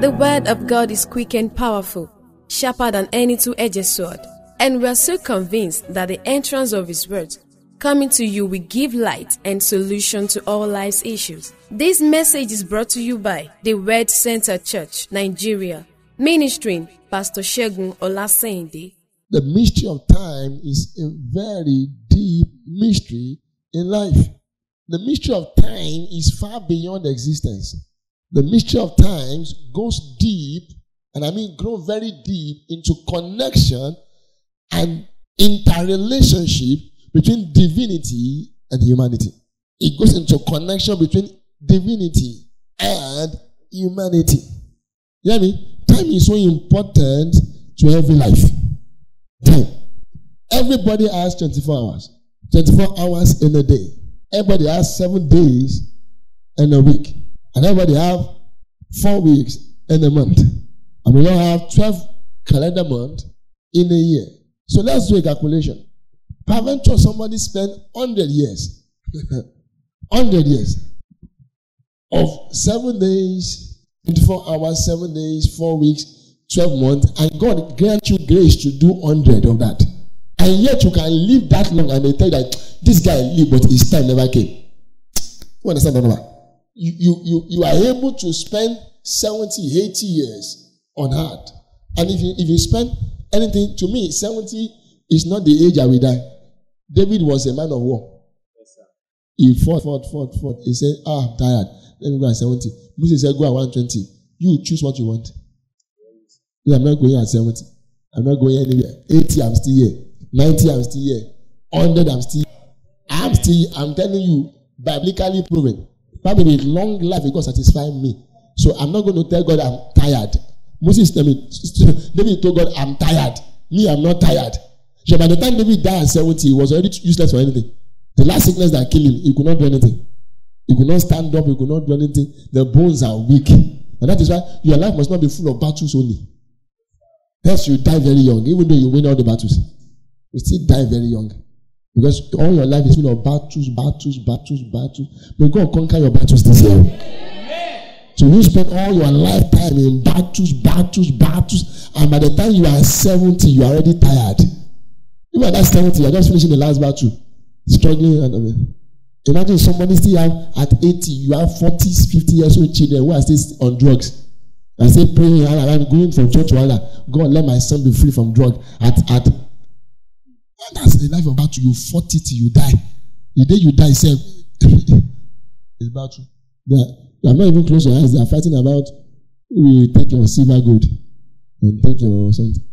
The word of God is quick and powerful, sharper than any two-edged sword. And we are so convinced that the entrance of His words coming to you will give light and solution to all life's issues. This message is brought to you by the Word Center Church, Nigeria, ministering Pastor Segun Olaseinde. The mystery of time is a very deep mystery in life. The mystery of time is far beyond existence. The mystery of times goes deep, and I mean grow very deep into connection and interrelationship between divinity and humanity. It goes into connection between divinity and humanity. You hear me? Time is so important to every life. Time. Everybody has 24 hours. 24 hours in a day. Everybody has 7 days in a week. And everybody have 4 weeks in a month. And we all have 12 calendar months in a year. So let's do a calculation. Peradventure somebody spent 100 years. 100 years. Of 7 days, 24 hours, 7 days, 4 weeks, 12 months. And God grant you grace to do 100 of that. And yet you can live that long and they tell you that this guy lived but his time never came. You understand that? You are able to spend 70, 80 years on earth. And if you spend anything, to me, 70 is not the age I will die. David was a man of war. Yes, sir. He fought. He said, I'm tired. Let me go at 70. Moses said, go at 120. You choose what you want. I'm not going at 70. I'm not going anywhere. 80, I'm still here. 90, I'm still here. 100, I'm still here. I'm telling you, biblically proven. Probably with long life, it God satisfy me. So I'm not going to tell God I'm tired. Moses tell me, David told God, I'm tired. Me, I'm not tired. So by the time David died at 70, he was already useless for anything. The last sickness that killed him, he could not do anything. He could not stand up, he could not do anything. The bones are weak. And that is why your life must not be full of battles only. Else you die very young, even though you win all the battles. You still die very young. Because all your life is full of battles. May God conquer your battles this year. Amen. So you spend all your lifetime in battles. And by the time you are 70, you are already tired. Even at that 70, you are just finishing the last battle. Struggling. And imagine somebody still have at 80, you have 40, 50 years old children who are still on drugs. And still praying, I'm going from church to Allah. God, let my son be free from drug. And that's the life of battle. You fought it till you die. The day you die, say, it's battle. They are not even close your eyes. They are fighting about who will take your silver gold and take your something.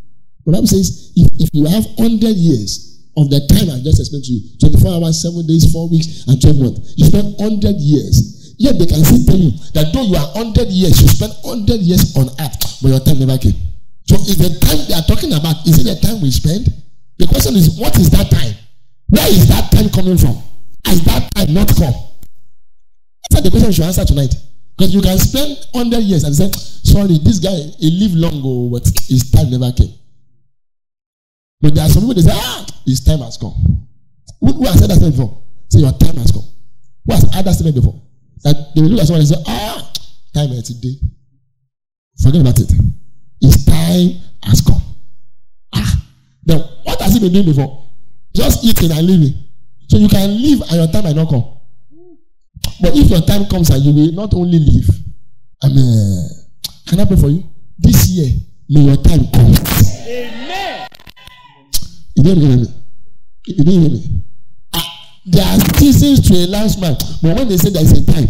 The Bible says, if you have 100 years of the time I just explained to you, 24 hours, 7 days, 4 weeks, and 12 months, you spend 100 years. Yet they can still tell you that though you are 100 years, you spend 100 years on earth, but your time never came. So is the time they are talking about, is it the time we spend? The question is, what is that time? Where is that time coming from? Has that time not come? That's the question you should answer tonight. Because you can spend 100 years and say, sorry, this guy, he lived long ago, but his time never came. But there are some people that say, his time has come. Who has said that statement before? Say, your time has come. Who has had that statement before? That they will look at someone and say, time is today. Forget about it. His time has come. Then what has he been doing before? Just eating and living. So you can live and your time might not come. But if your time comes and you will not only live, can I pray for you? This year, may your time come. Amen. You didn't hear me. You didn't hear me. There are seasons to a last man, but when they say there is a time,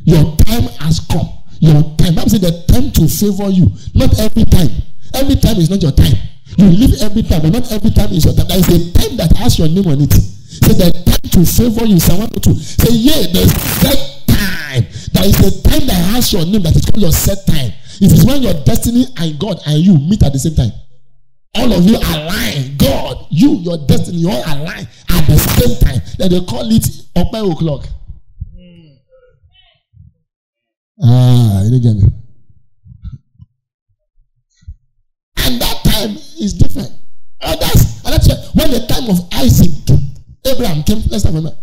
your time has come. Your time. I'm saying the time to favor you. Not every time. Every time is not your time. You live every time, but not every time is your time. There is a time that has your name on it. Say the time to favor you. Psalm 102. Say, yeah, there is that time. There is a time that has your name that is called your set time. It is when your destiny and God and you meet at the same time. All of you align. God, you, your destiny, you all align at the same time. Then they call it up 5 o'clock. You didn't get me. And that time is different. And that's when the time of Isaac, Abraham came. Let's have a minute.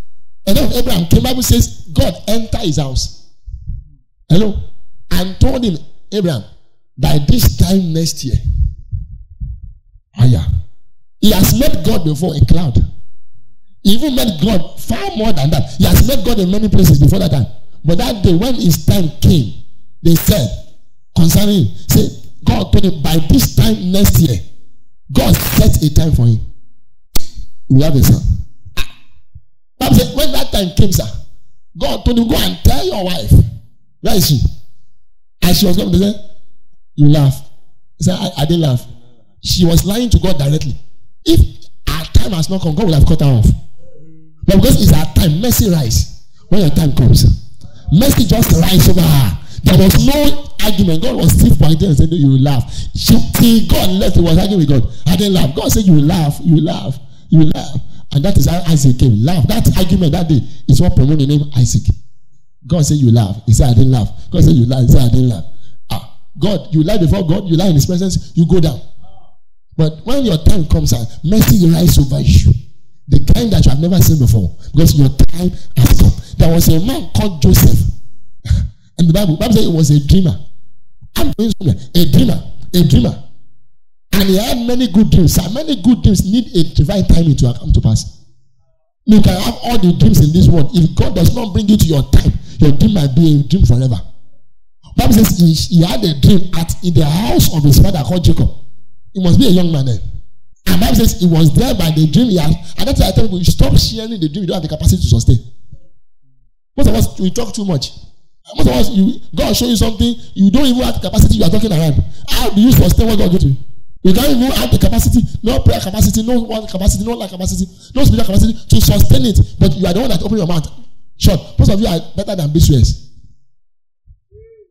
And then Abraham came, the Bible says, God entered his house. Hello? and told him, Abraham, by this time next year, he has met God before in cloud. He even met God far more than that. He has met God in many places before that time. But that day when his time came, they said concerning him, say, God told him by this time next year, God set a time for him. We have a son. Bible said, when that time came, sir, God told him, go and tell your wife. Where is she? As she was going to say, you laugh. He said, I didn't laugh. She was lying to God directly. If our time has not come, God will have cut her off. But because it's our time, mercy rise when your time comes. Mercy just rise over her. There was no argument. God was still pointing and saying, no, you will laugh. Till God left, he was arguing with God. I didn't laugh. God said, you will laugh, you will laugh, you will laugh. And that is how Isaac came. Laugh. That argument that day is what promoted the name Isaac. God said, you laugh. He said, I didn't laugh. God said, you laugh. He said, I didn't laugh. God, you lie before God, you lie in his presence, you go down. But when your time comes, mercy rise over you. The kind that you have never seen before. Because your time has come. There was a man called Joseph. And the Bible says it was a dreamer. I'm doing something. A dreamer. And he had many good dreams. And many good dreams need a divine timing to come to pass. You can have all the dreams in this world. If God does not bring you to your time, your dream might be a dream forever. Bible says he had a dream in the house of his father called Jacob. He must be a young man then. And Bible says he was there by the dream he had. And that's why I tell people, you stop sharing the dream, you don't have the capacity to sustain. Most of us, we talk too much. Most of us, God will show you something, you don't even have the capacity, you are talking around. How do you sustain what God gives you? You can't even have the capacity, no prayer capacity, no one capacity, no life capacity, no spiritual capacity to sustain it. But you are the one that open your mouth. Short. Most of you are better than ambitious.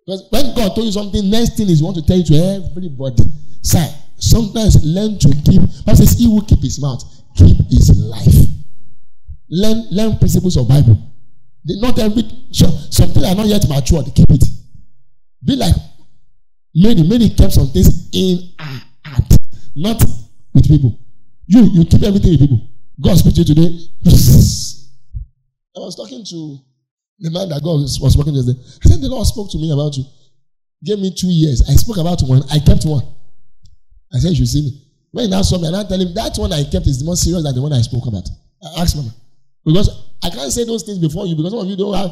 Because when God told you something, next thing is you want to tell it to everybody. Sir, sometimes learn to keep. Bible says, he will keep his mouth, keep his life. Learn principles of Bible. Not every some things are not yet matured. Keep it. Be like Mary. Mary kept some things in her heart, not with people. You keep everything with people. God speak to you today. I was talking to the man that God was working yesterday. I said, the Lord spoke to me about you. Gave me 2 years. I spoke about one. I kept one. I said, you should see me. When he now saw me, and I tell him, that one I kept is the more serious than the one I spoke about. I asked Mama. Because I can't say those things before you, because some of you don't have.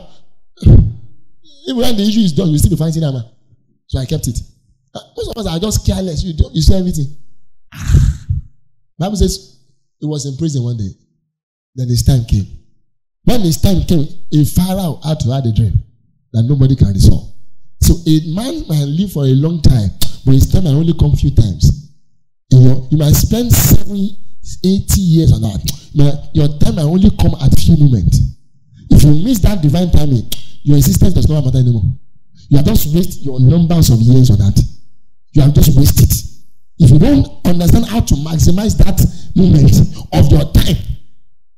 Even when the issue is done, you still be fighting that man. So I kept it. Most of us are just careless. You say everything. Bible says he was in prison one day. Then his time came. When his time came, a Pharaoh had to have a dream that nobody can resolve. So a man might live for a long time, but his time might only come a few times. You might spend 70, 80 years on that. Your time might only come at few moments. If you miss that divine timing, your existence does not matter anymore. You have just wasted your numbers of years on that. You have just wasted. If you don't understand how to maximize that moment of your time,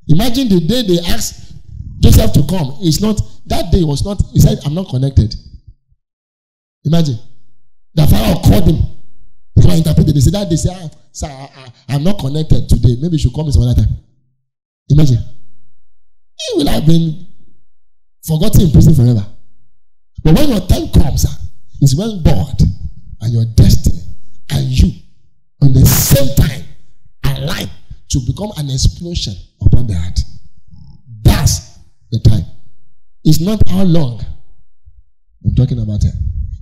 imagine the day they asked Joseph to come. That day was not, he said, I'm not connected. Imagine. The Pharaoh called him. He interpreted. They said that they say, sir, I'm not connected today. Maybe you should call me some other time. Imagine. He will have been forgotten in prison forever. But when your time comes, it's when God and your destiny and you on the same time align to become an explosion upon the earth. That's the time. It's not how long I'm talking about here.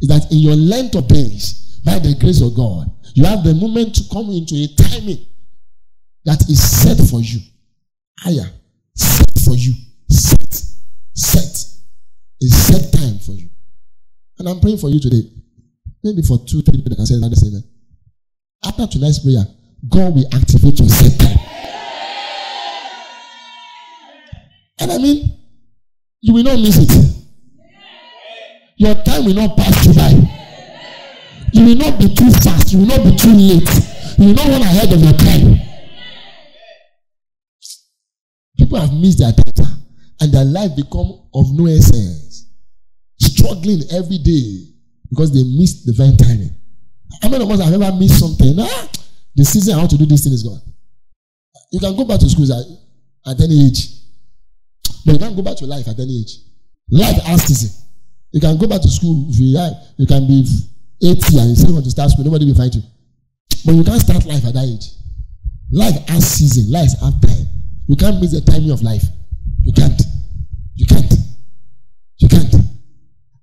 It's that in your length of days, by the grace of God, you have the moment to come into a timing that is set for you. Higher. Set for you. Set. A set time for you. And I'm praying for you today. Maybe for 2-3 people that can say that same. After tonight's prayer, God will activate your set time. And I mean, you will not miss it. Your time will not pass you by. You will not be too fast. You will not be too late. You will not run ahead of your time. People have missed their time and their life become of no essence. Struggling every day because they missed divine timing. How many of us have ever missed something? The season I want to do this thing is gone. You can go back to school at any age. But you can't go back to life at any age. Life has season. You can go back to school if you can be 80 and you still want to start school. Nobody will fight you. But you can't start life at that age. Life has season. Life has time. You can't miss the timing of life. You can't. You can't. You can't.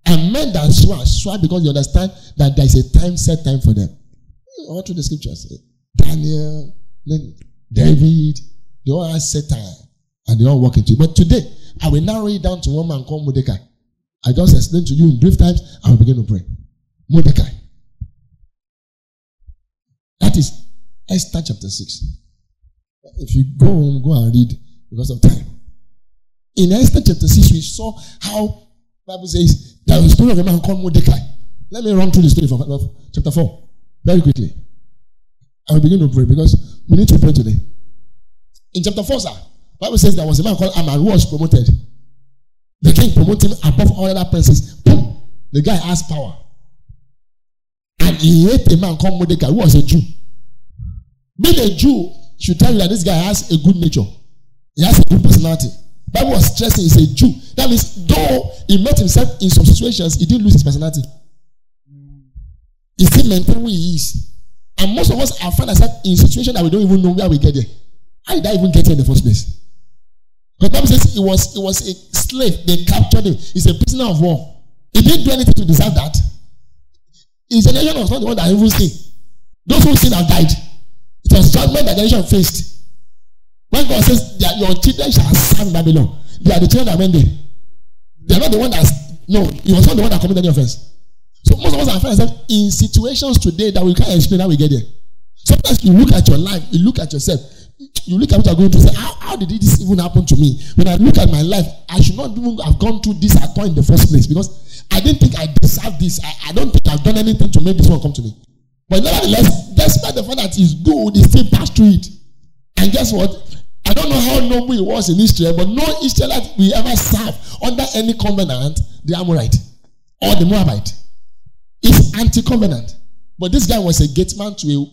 And men that swear because they understand that there is a time, set time for them. All through the scriptures. Daniel, David, they all have set time. And they all walk into it. But today, I will narrow it down to one man called Mordecai. I just explained to you in brief times, I will begin to pray. Mordecai. That is Esther chapter 6. If you go home, go and read because of time. In Esther chapter 6, we saw how the Bible says there was a story of a man called Mordecai. Let me run through the story from chapter 4 very quickly. I will begin to pray because we need to pray today. In chapter 4, sir, the Bible says there was a man called Aman who was promoted. The king promoted him above all other princes. Boom! The guy has power. And he hated a man called Mordecai who was a Jew. Being a Jew should tell you that this guy has a good nature. He has a good personality. The Bible was stressing he's a Jew. That means though he met himself in some situations, he didn't lose his personality. He still maintained who he is. And most of us have found ourselves in situations that we don't even know where we get there. How did I even get here in the first place? Because the Bible says he was a slave. They captured him. He's a prisoner of war. He didn't do anything to deserve that. His generation was not the one that even sinned. Those who sinned have died. It was judgment that generation faced. When God says that your children shall serve Babylon, they are the children that went there. They are not the one that he was not the one that committed any offense. So most of us are finding ourselves in situations today that we can't explain how we get there. Sometimes you look at your life, you look at yourself, you look at what you're going through, say, how did this even happen to me? When I look at my life, I should not even have gone through this at all in the first place because I didn't think I deserved this. I don't think I've done anything to make this one come to me. But nevertheless, despite the fact that he's good, he still passed through it. And guess what? I don't know how noble it was in Israel, but no Israelite we ever serve under any covenant, the Amorite or the Moabite. It's anti-covenant. But this guy was a gateman to a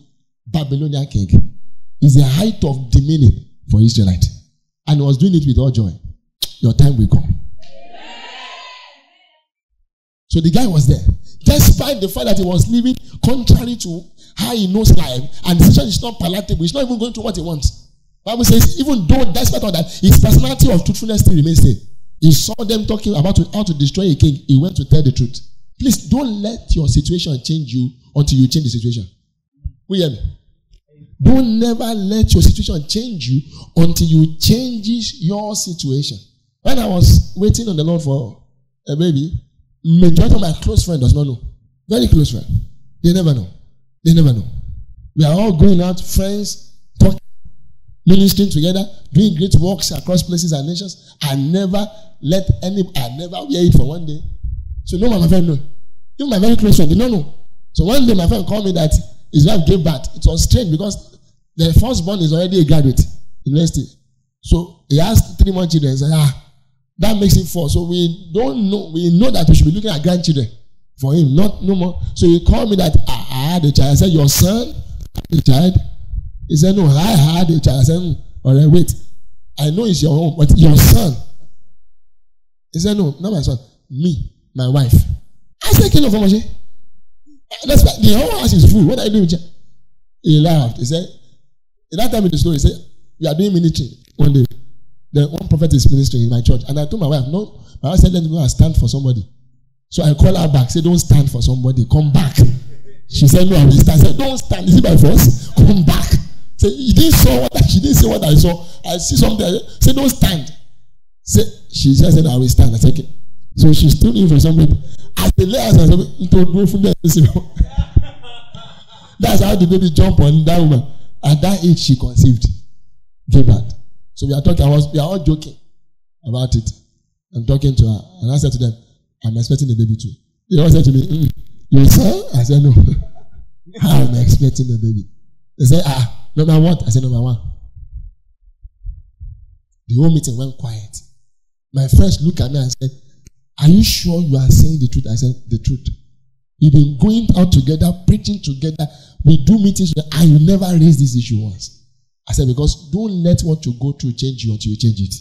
Babylonian king. It's a height of demeaning for Israelite. And he was doing it with all joy. Your time will come. So the guy was there. Despite the fact that he was living contrary to how he knows life, and the situation is not palatable, he's not even going to what he wants. The Bible says, even though despite all that, his personality of truthfulness still remains same. He saw them talking about how to destroy a king. He went to tell the truth. Please don't let your situation change you until you change the situation. We hear me? Don't never let your situation change you until you changes your situation. When I was waiting on the Lord for a baby, majority of my close friends does not know. Very close friends. They never know. They never know. We are all going out, friends, talking, ministering together, doing great works across places and nations. I never hear it for one day. So no one my friend know. Even my very close friend did not know. So one day my friend called me that his wife gave birth. It was strange because the firstborn is already a graduate university. So he has 3 more children. He said, that makes it 4. So we don't know. We know that we should be looking at grandchildren for him, no more. So he called me that I had a child. I said, your son had a child? He said, no, I had a child. I said, all right, wait. I know it's your own, but your son. He said, no, not my son. Me, my wife. I said, King of Omoshi. That's why the whole house is full. What are you doing? He laughed. He said, in that time in the story, he said, we are doing ministry one day. The one prophet is ministering in my church. And I told my wife, no, my wife said, let me go and stand for somebody. So I called her back, said, don't stand for somebody, come back. She said, no, I will stand. I said, don't stand. Is it by force? Come back. Say, she didn't say what I saw. I see something. I said, don't stand. She just said, I will stand. I said, okay. So she stood in for somebody. As the lay hands, I said, that's how the baby jumped on that woman. At that age, she conceived. Gave birth. So we are all joking about it. I'm talking to her. And I said to them, I'm expecting a baby too. They all said to me, your son? I said, no. I'm expecting a baby. They said, number what? I said, number 1. The whole meeting went quiet. My friends looked at me and said, are you sure you are saying the truth? I said, the truth. We've been going out together, preaching together. We do meetings and you never raised this issue once. I said, because don't let what you go through change you until you change it.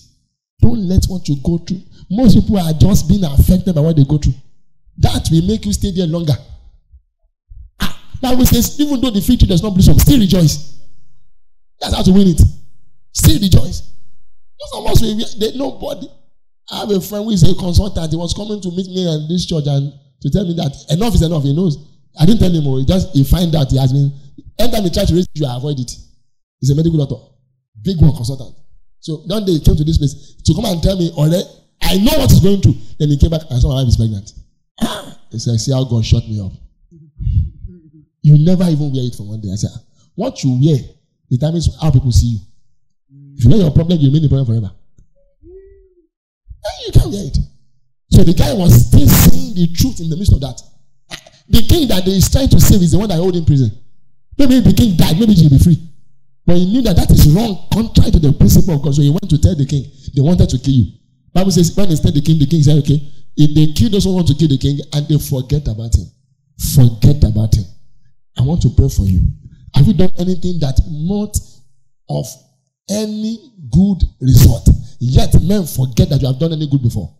Don't let what you go through. Most people are just being affected by what they go through. That will make you stay there longer. Bible says, even though the fig tree does not blossom, still rejoice. That's how to win it. Still rejoice. Some of us, nobody. I have a friend who is a consultant. He was coming to meet me at this church and to tell me that enough is enough. He knows. I didn't tell him more. He find out he has been. Anytime he tries to raise you, I avoid it. He's a medical doctor, big one consultant. So one day he came to this place to come and tell me, I know what he's going through. Then he came back and saw my wife is pregnant. He said, see how God shut me up. You never even wear it for one day. I said, what you wear determines how people see you. If you wear your problem, you remain the problem forever. You can't wear it. So the guy was still saying the truth in the midst of that. The king that he is trying to save is the one that hold in prison. Maybe the king died, maybe he will be free. But he knew that is wrong, contrary to the principle of God. So he went to tell the king, they wanted to kill you. Bible says, when they tell the king said, okay, if they kill those who want to kill the king and they forget about him. Forget about him. I want to pray for you. Have you done anything that not of any good result? Yet men forget that you have done any good before.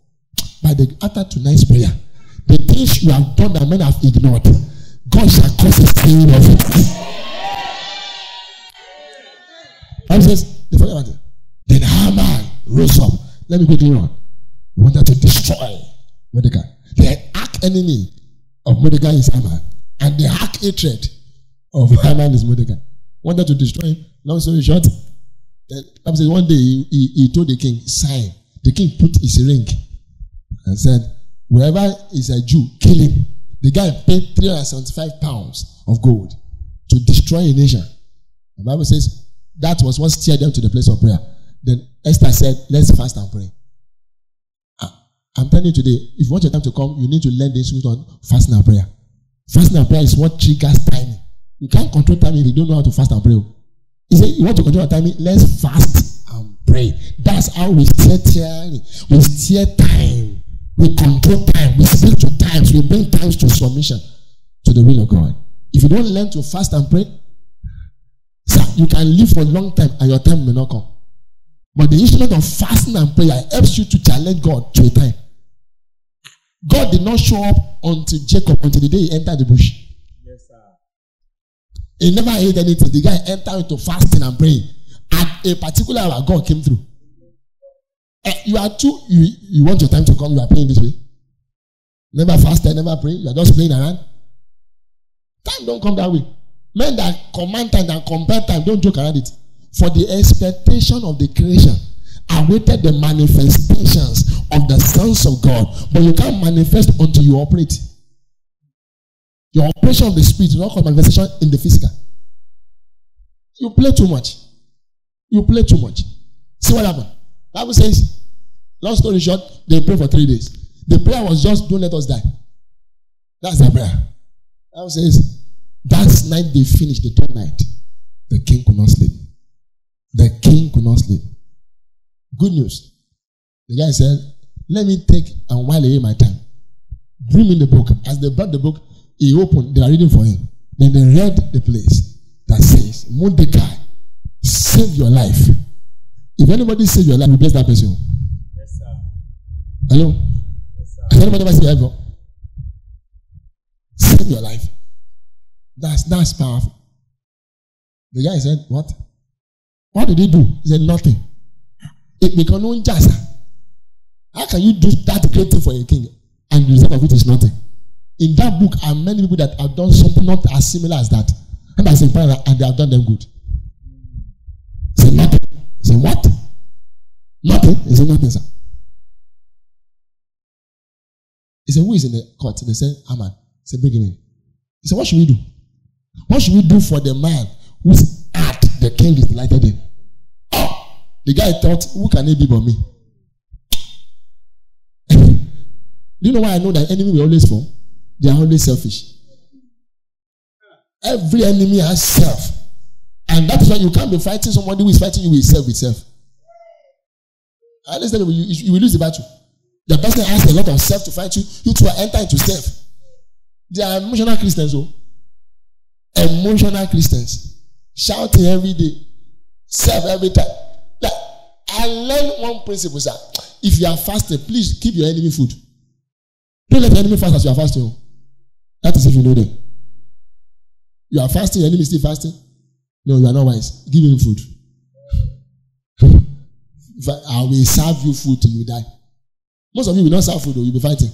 After tonight's prayer, the things you have done that men have ignored, God shall cause a stain of it. Bible says, they forget about it. Then Haman rose up. Let me quickly run. He wanted to destroy Mordecai. The arch enemy of Mordecai is Haman. And the arch hatred of Haman is Mordecai. Wanted to destroy him. Long story short, Bible says one day he told the king, sign. The king put his ring and said, wherever is a Jew, kill him. The guy paid 375 pounds of gold to destroy a nation. The Bible says that was what steered them to the place of prayer. Then Esther said, let's fast and pray. I'm telling you today, if you want your time to come, you need to learn this on fasting and prayer. Fasting and prayer is what triggers timing. You can't control timing if you don't know how to fast and pray. He said, you want to control your timing? Let's fast and pray. That's how we steer time. We control time. We speak to times. We bring times to submission to the will of God. If you don't learn to fast and pray, you can live for a long time and your time may not come. But the instrument of fasting and prayer helps you to challenge God to a time. God did not show up until Jacob, until the day he entered the bush. Yes, sir. He never ate anything. The guy entered into fasting and praying. At a particular hour, God came through. You want your time to come, you are praying this way. Never fasted, never pray. You are just playing around. Time don't come that way. Men that command time and compare time, don't joke around it. For the expectation of the creation awaited the manifestations of the sons of God. But you can't manifest until you operate. Your operation of the spirit is not called manifestation in the physical. You play too much. You play too much. See what happened? Bible says, long story short, they prayed for 3 days. The prayer was just, don't let us die. That's the prayer. Bible says, that night they finished, the third night, the king could not sleep. The king could not sleep. Good news. The guy said, let me take and while away my time. Bring me the book. As they brought the book, he opened, they are reading for him. Then they read the place that says, Mordecai, save your life. If anybody save your life, you bless that person. Yes, sir. Hello? Yes, sir. Has anybody ever saved your life? Save your life. That's powerful. The guy said, what? What did he do? He said, nothing. It became unjust. How can you do that great thing for a king and the result of it is nothing? In that book are many people that have done something not as similar as that. And I said, and they have done them good. Say nothing. Say what? Nothing. He said, nothing, sir. He said, who is in the court? They said, Haman. He said, bring him in. He said, what should we do? What should we do for the man whose heart the king is delighted in? Oh, the guy thought, who can it be but me? Do you know why I know that enemy will always fall? They are always selfish. Every enemy has self. And that is why you can't be fighting somebody who is fighting you with self. I understand you will lose the battle. The person has a lot of self to fight you. You two are enter into self. They are emotional Christians. Emotional Christians. Shouting every day. Self every time. Like, I learned one principle, sir. If you are fasting, please give your enemy food. Don't let the enemy fast as you are fasting. That is if you know them. You are fasting, your enemy is still fasting. No, you are not wise. Give him food. I will serve you food till you die. Most of you will not serve food, though. You'll be fighting.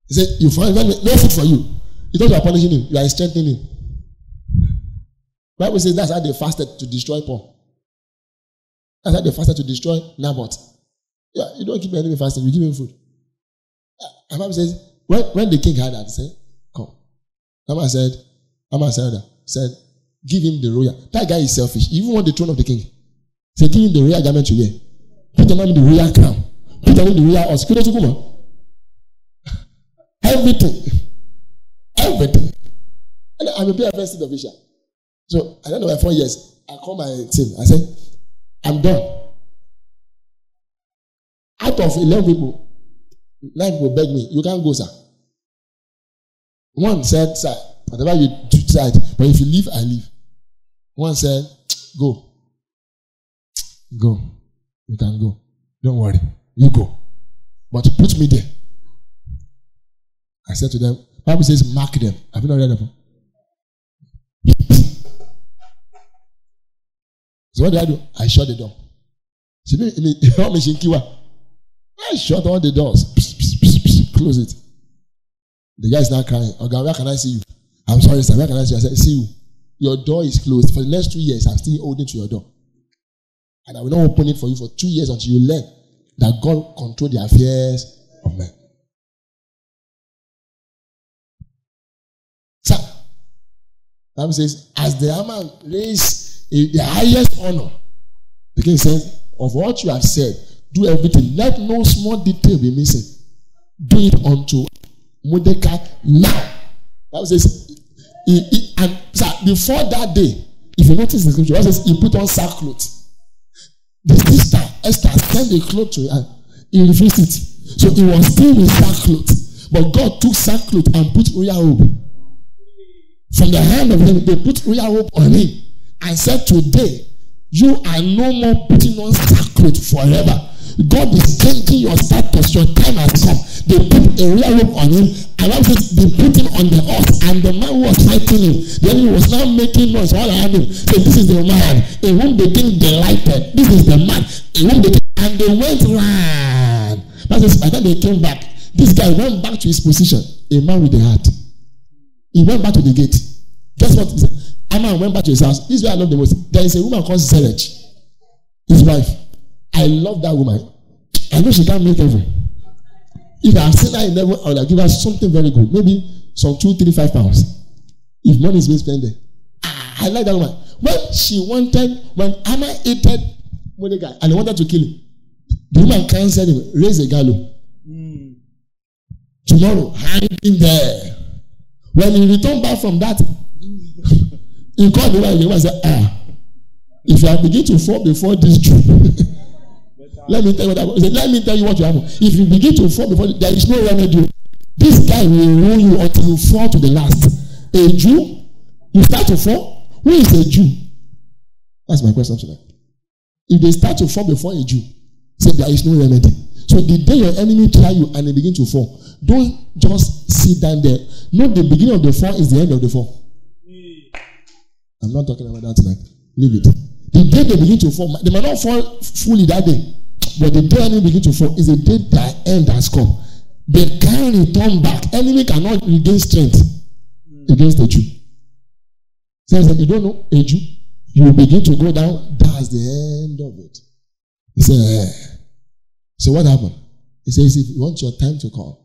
He said, you find no food for you. You thought you are punishing him. You are strengthening him. Bible says that's how they fasted to destroy Paul. That's how they fasted to destroy Naboth. Yeah, you don't keep your enemy fasting, you give him food. And Bible says, when the king heard that, he said, come. Haman said, give him the royal. That guy is selfish. He even want the throne of the king. He said, give him the royal garment to wear. Put on him the royal crown. Put on him the royal horse. Everything. Everything. And I'm a PFS state official. So, I don't know, by 4 years, I call my team. I said, I'm done. Out of 11 people, 9 people begged me, you can't go, sir. One said, sir, whatever you decide, but if you leave, I leave. One said, go. Go. You can go. Don't worry. You go. But put me there. I said to them, Bible says, mark them. Have you not read them? So what did I do? I shut the door. I shut all the doors. Close it. The guy is now crying. Okay, where can I see you? I'm sorry, sir. Where can I see you? I said, see you. Your door is closed. For the next 2 years, I'm still holding to your door. And I will not open it for you for 2 years until you learn that God controls the affairs of men. Sir, the Bible says, as the Haman raised the highest honor, the king says, of what you have said, do everything. Let no small detail be missing. Do it unto Mordecai now. The Bible says, and sir, before that day, if you notice the scripture, it says he put on sackcloth. The sister Esther sent a cloth to him. He refused it. So he was still with sackcloth. But God took sackcloth and put royal robe. From the hand of him, they put royal robe on him and said, today, you are no more putting on sackcloth forever. God is changing your status. Your time has come. They put a royal robe on him, and after they put him on the horse, and the man who was fighting him, then he was now making noise all around him. So this is the man in whom the king delighted. This is the man in whom the king, and they went round. By the time they came back, this guy went back to his position. A man with a heart. He went back to the gate. Guess what? Haman went back to his house. This is where I love the most. There is a woman called Zeresh, his wife. I love that woman. I know she can't make heaven. If I have seen her in heaven, I would have given her something very good. Maybe some 2, 3, 5 pounds. If money is being spent there. I like that woman. When Haman hated Mordecai and he wanted to kill him, the woman counseled him, raise a gallows. Tomorrow, hang him there. When he returned back from that, he called the woman and said, if you begin to fall before this Jew, let me tell you what happened. Let me tell you what will happen. If you begin to fall before, there is no remedy. This guy will rule you until you fall to the last. A Jew, you start to fall. Who is a Jew? That's my question tonight. If they start to fall before a Jew, say there is no remedy. So the day your enemy try you and they begin to fall, don't just sit down there. No, the beginning of the fall is the end of the fall. I'm not talking about that tonight. Leave it. The day they begin to fall, they might not fall fully that day, but the day enemy begin to fall is the day that end has come. They can't return back. Enemy cannot regain strength against the Jew. Says that you don't know a Jew, you will begin to go down. That's the end of it. He said, so what happened? He says, if you want your time to come,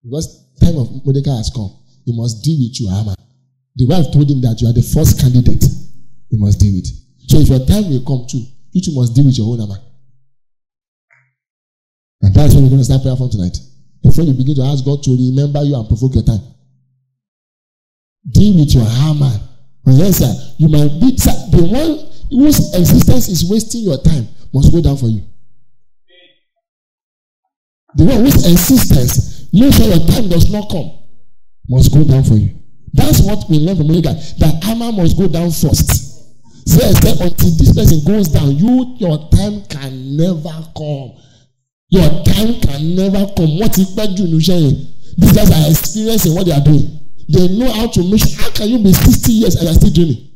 because time of Mordecai has come, you must deal with you, Haman. The wife told him that you are the first candidate. You must deal with. So if your time will come too, you too must deal with your own Haman. And that's when we're going to start prayer from tonight. Before you begin to ask God to remember you and provoke your time. Deal with your Haman. And yes, sir, you might be the one whose existence is wasting your time must go down for you. The one whose existence, make sure your time does not come, must go down for you. That's what we learn from Mordecai, that Haman must go down first. So until this person goes down, your time can never come. Your time can never come. What is bad you sharing? These guys are experiencing what they are doing. They know how to make sure. How can you be 60 years and you are still dreaming?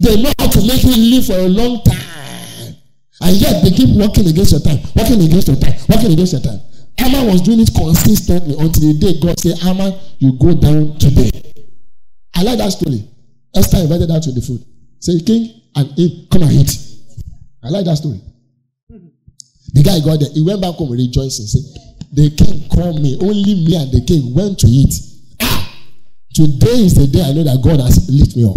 They know how to make you live for a long time. And yet they keep working against your time. Working against your time. Working against your time. Amma was doing it consistently until the day God said, Amma, you go down today. I like that story. Esther invited her to the food. Say, King and Eve, come and eat. I like that story. The guy got there. He went back home rejoicing. Said, the king called me. Only me and the king went to eat. Today is the day I know that God has lifted me up.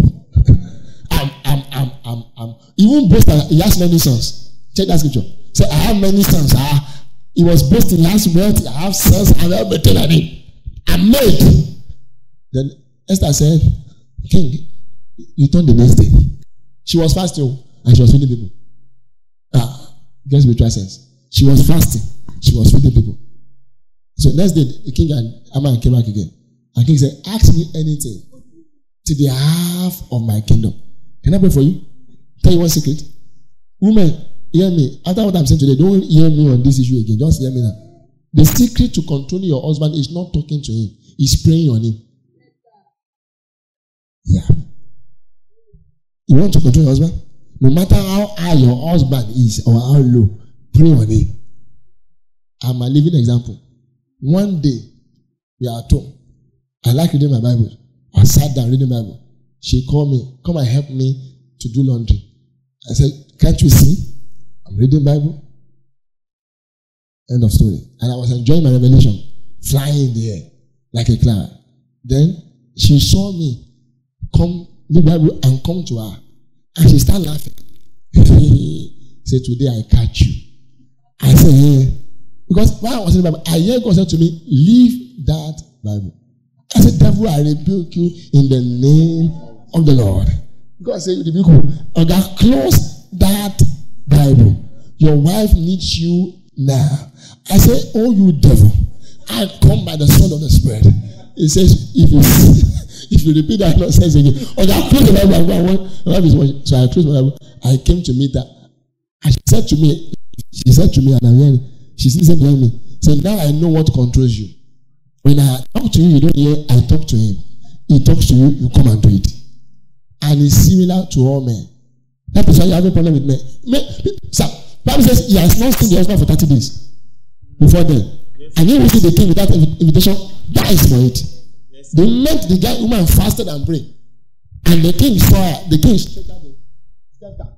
He won't boast that he has many sons. Check that scripture. Say, I have many sons. He was boasting, he has wealth, I have sons, I have everything I need. I'm made. Then Esther said, King, you turn the next day. She was fasting and she was feeding people. Guess spiritual sense. She was fasting. She was feeding people. So next day, the king and Haman came back again. And king said, ask me anything to the half of my kingdom. Can I pray for you? Tell you one secret. Women, hear me. After what I'm saying today, don't hear me on this issue again. Just hear me now. The secret to controlling your husband is not talking to him. It's praying on him. Yeah. You want to control your husband? No matter how high your husband is or how low, pray on him. I'm a living example. One day, we are at home. I like reading my Bible. I sat down reading my Bible. She called me, come and help me to do laundry. I said, can't you see? I'm reading Bible. End of story. And I was enjoying my revelation, flying in the air like a cloud. Then she saw me come read Bible and come to her. And she started laughing. Say, today I catch you. I said, yeah. Because while I was in the Bible, I heard God said to me, leave that Bible. I said, devil, I rebuke you in the name of the Lord. God said, rebuke you. God, close that Bible. Your wife needs you now. I said, oh, you devil, I come by the sword of the Spirit. He says, if you repeat that nonsense again, God, close the Bible. So I closed my Bible. I came to meet her. And she said to me, and I'm hearing, she's listening behind me. So now I know what controls you. When I talk to you, you don't hear, I talk to him. He talks to you, you come and do it. And it's similar to all men. That is why you have a problem with men. Sir, Bible says he has not seen the husband for 30 days before then. Yes. And he will see the king without invitation, dies for it. Yes. They met the guy, woman fasted and prayed. And the king saw her. The king stretched out the scepter.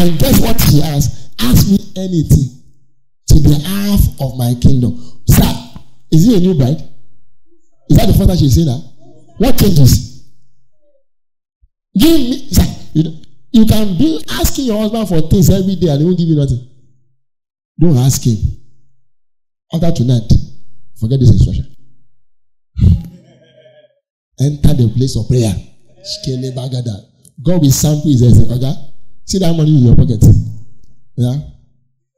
And guess what she asked? Ask me anything to the half of my kingdom. Sir, is he a new bride? Is that the first time she's seen her? What changes? Give me, sir, you can be asking your husband for things every day and he won't give you nothing. Don't ask him. After tonight, forget this instruction. Enter the place of prayer. God will sample his head. Okay? See that money in your pocket. Yeah?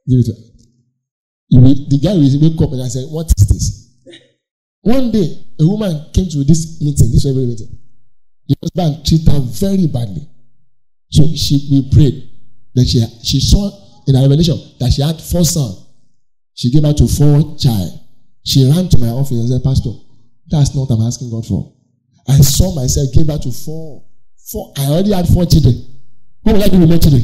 Give it to her. The guy will wake up and I say, what is this? One day, a woman came to this meeting, this very meeting. The husband treated her very badly. So we prayed. Then she saw in her revelation that she had 4 sons. She gave her to 4 child. She ran to my office and said, Pastor, that's not what I'm asking God for. I saw myself give her to 4. I already had 4 children. What will I do with more children?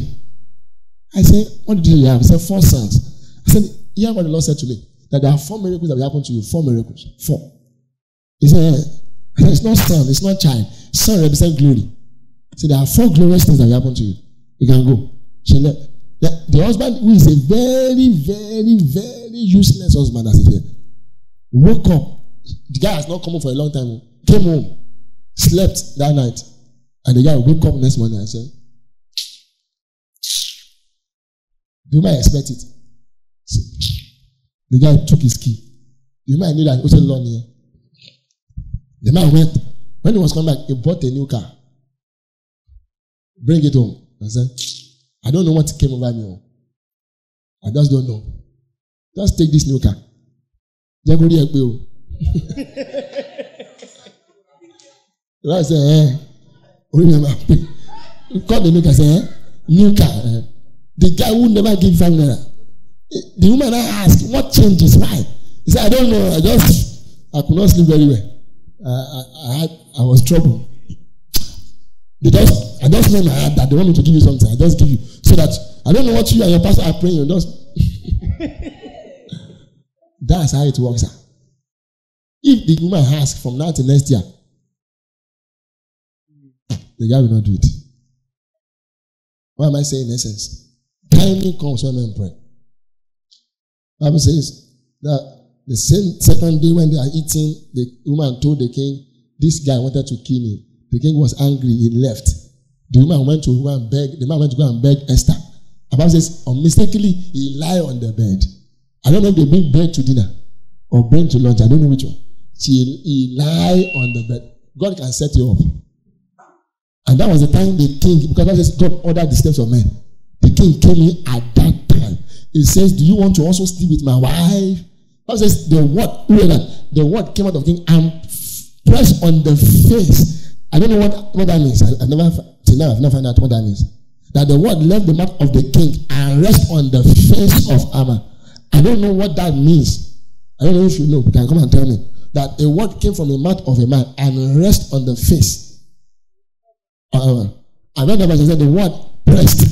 I said, what did you have? He said, 4 sons. I said, hear what the Lord said to me. That there are 4 miracles that will happen to you. 4 miracles. 4. He said, it's not son, it's not child. Son represents glory. So there are 4 glorious things that will happen to you. You can go. She left. The husband, who is a very, very, very useless husband, as it were, woke up. The guy has not come home for a long time. Came home, slept that night, and the guy woke up next morning and said, "Do you might expect it?" The guy took his key. You might know that it was a long here. The man went. When he was coming back, he bought a new car. Bring it home. I said, I don't know what came over me. I just don't know. Just take this new car. The guy said, remember, call the new car, say, new car. The guy who never give 5 naira. The woman I asked, what changes? Why? He said, I don't know. I could not sleep very well. I was troubled. I just know in my heart that they want me to give you something. I just give you so that I don't know what you and your pastor are praying. Just that's how it works. If the woman asks from now to next year, the guy will not do it. What am I saying in essence? Timing comes when men pray. The Bible says that the same second day when they are eating, the woman told the king, this guy wanted to kill me. The king was angry, he left. The woman went to go and beg, the man went to go and beg Esther. The Bible says, mistakenly, he lie on the bed. I don't know if they bring bread to dinner or bread to lunch. I don't know which one. He lie on the bed. God can set you up. And that was the time the king, because God says God ordered the steps of men. The king came in at that time. He says, do you want to also sleep with my wife? God says, the word came out of the king and pressed on the face. I don't know what that means. I've never found out what that means. That the word left the mouth of the king and rest on the face of Haman. I don't know what that means. I don't know if you know. You can come and tell me. That a word came from the mouth of a man and rest on the face. Another verse said the word pressed.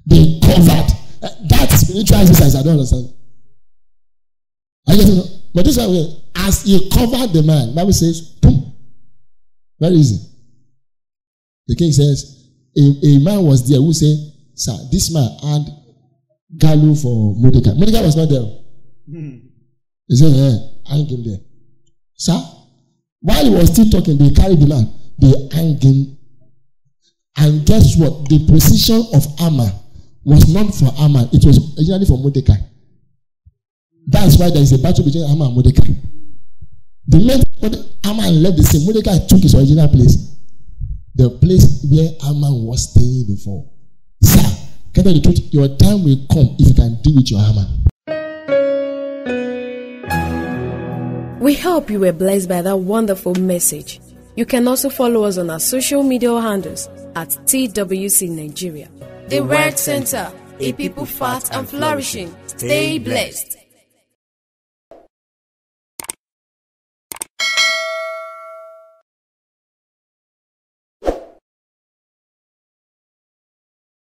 They covered. That spiritual exercise, I don't understand. I don't know. But this way, as he covered the man, the Bible says, boom. Very easy. The king says, a man was there who said, sir, this man had gallows for Mordecai. Mordecai was not there. He said, hang him there. Sir, while he was still talking, they carried the man. They hang him. And guess what? The position of Haman was not for Haman. It was originally for Mordecai. That's why there is a battle between Haman and Mordecai. The moment Haman left the scene, Mordecai took his original place. The place where Haman was staying before. Sir, can I tell you the truth? Your time will come if you can deal with your Haman. We hope you were blessed by that wonderful message. You can also follow us on our social media handles at TWC Nigeria. The Word Center, a people fat and flourishing. Stay blessed.